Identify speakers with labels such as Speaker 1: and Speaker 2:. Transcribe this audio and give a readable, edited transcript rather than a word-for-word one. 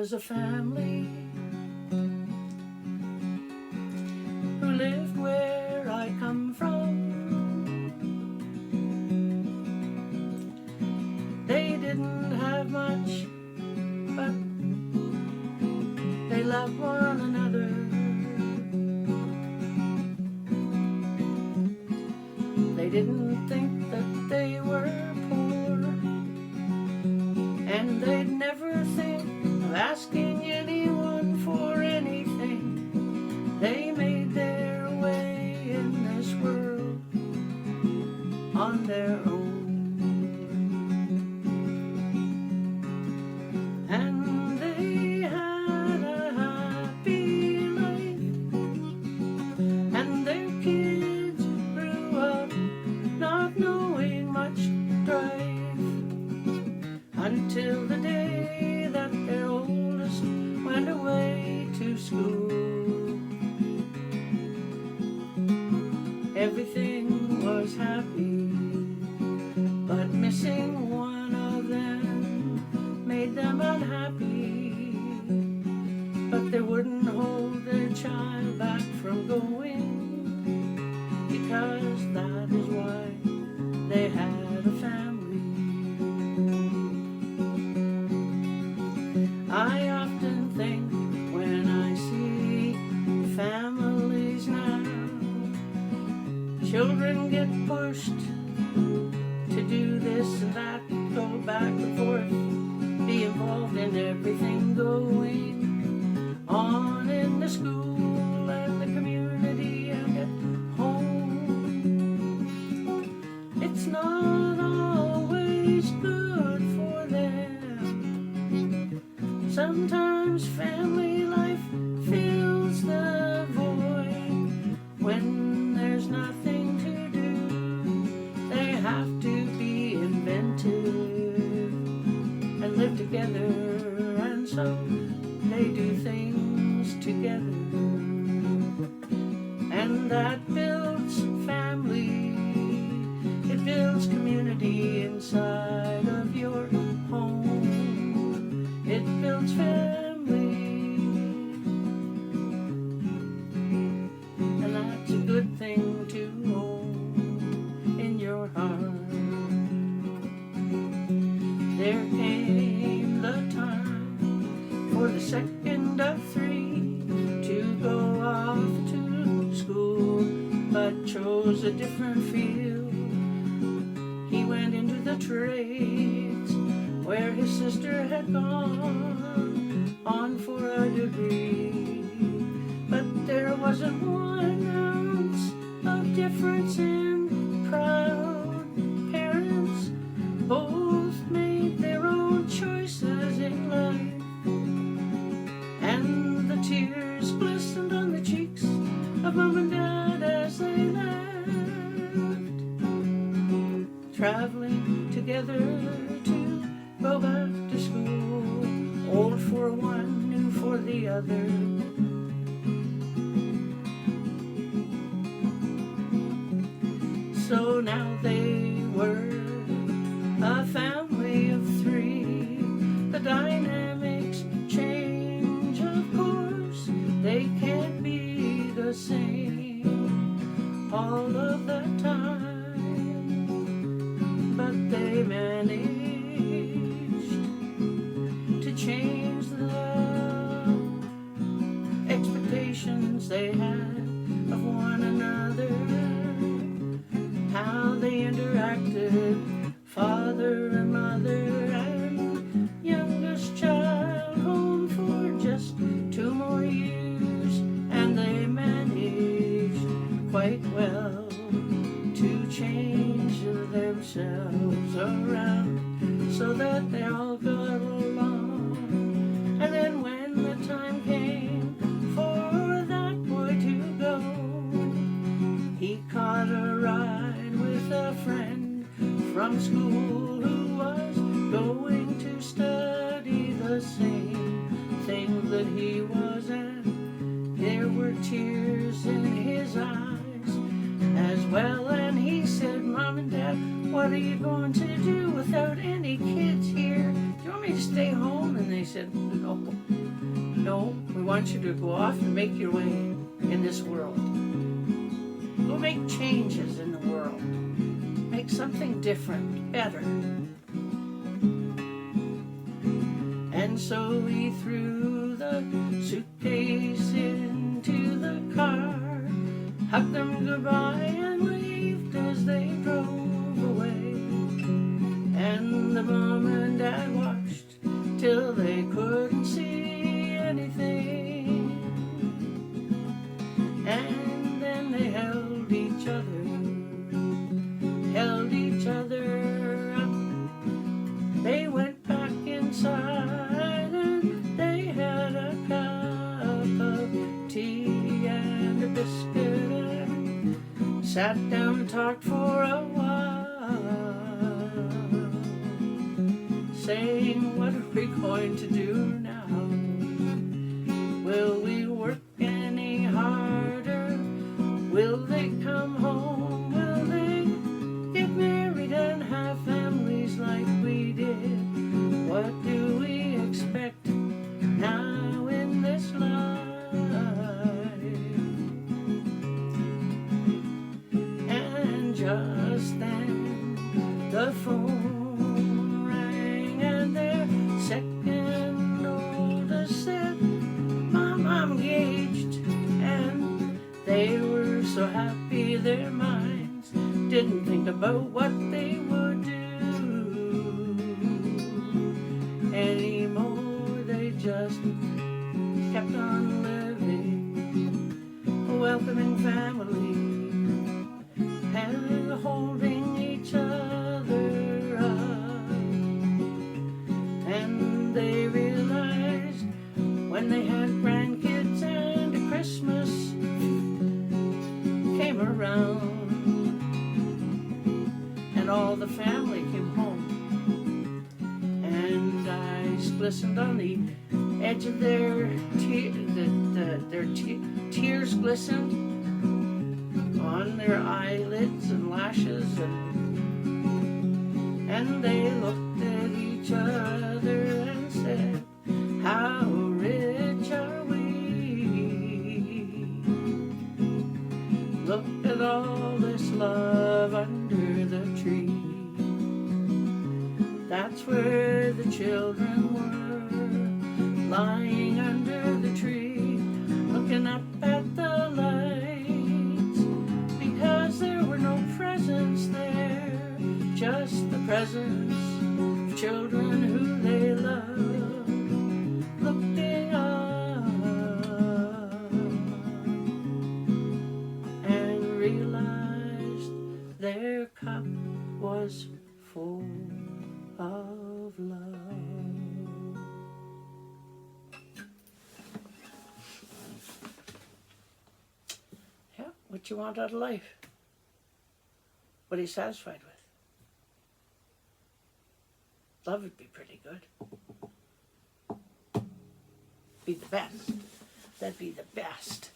Speaker 1: was a family who lived where I come from. They didn't have much, but they loved one another. They didn't think that they were poor, and they'd never think of asking anyone for anything. They made their way in this world on their own. And they had a happy life, and their kids grew up not knowing much strife, until the day that their oldest went away to school. Everything was happy, but missing one of them made them unhappy. But they wouldn't hold their child back from going, because that is why they had a family. I often think when I see families now, children get pushed to do this and that, go back and forth, be involved in everything going on in the school and the community and at home. It's not always good for them. Sometimes family life fills the void when there's nothing to do. They have to be inventive and live together, and so they do things together, and that builds family. It builds community inside of your home. It builds family, and that's a good thing to own in your heart. There came the time for the second of three to go off to school, but chose a different field. He went into the trades where his sister had gone on for a degree. But there wasn't 1 ounce of difference in proud parents. Both made their own choices in life, and the tears glistened on the cheeks of Mom and Dad as they left, traveling together to go back to school, old for one, new for the other. So now they were a family of 3. The dynamics change, of course. They can't be the same all of the time, but they managed to change the expectations they had of one another, how they interacted, father and mother and youngest child, home for just 2 more years, and they managed quite well to change themselves around so that they all got along. And then when the time came for that boy to go, he caught a ride with a friend from school who was going to study the same thing that he was at. There were tears in his eyes as well, and he said, "Mom and Dad, what are you going to do without any kids here you want me to stay home? And they said, no. No, we want you to go off and make your way in this world. Go make changes in the world. Make something different, better. And so we threw the suitcase into the car, hugged them goodbye and waved as they drove away. And the mom and dad watched till they couldn't see anything. And then they held each other up. They went back inside and they had a cup of tea and a biscuit and sat down and talked for a while, saying, what are we going to do now? Will we work any harder? Will they come home? Will they get married and have families like we did? What do we expect now in this life? And just then the phone rang and their second oldest said, Mom, I'm engaged. And they were so happy their minds didn't think about what they would do anymore. They just kept on living, a welcoming family, and holding each other up. And they realized when they had grandkids and Christmas came around and all the family came home, and eyes glistened on the edge of their tears glistened on their eyelids and lashes, and they looked at each other and said, how rich are we? Look at all this love under the tree. That's where the children were, lying under the tree, looking up at the lights, because there were no presents there, just the presence of children who they loved, looking up and realized their cup was full of love. Yeah, what you want out of life? What are you satisfied with? Love would be pretty good. Be the best. That'd be the best.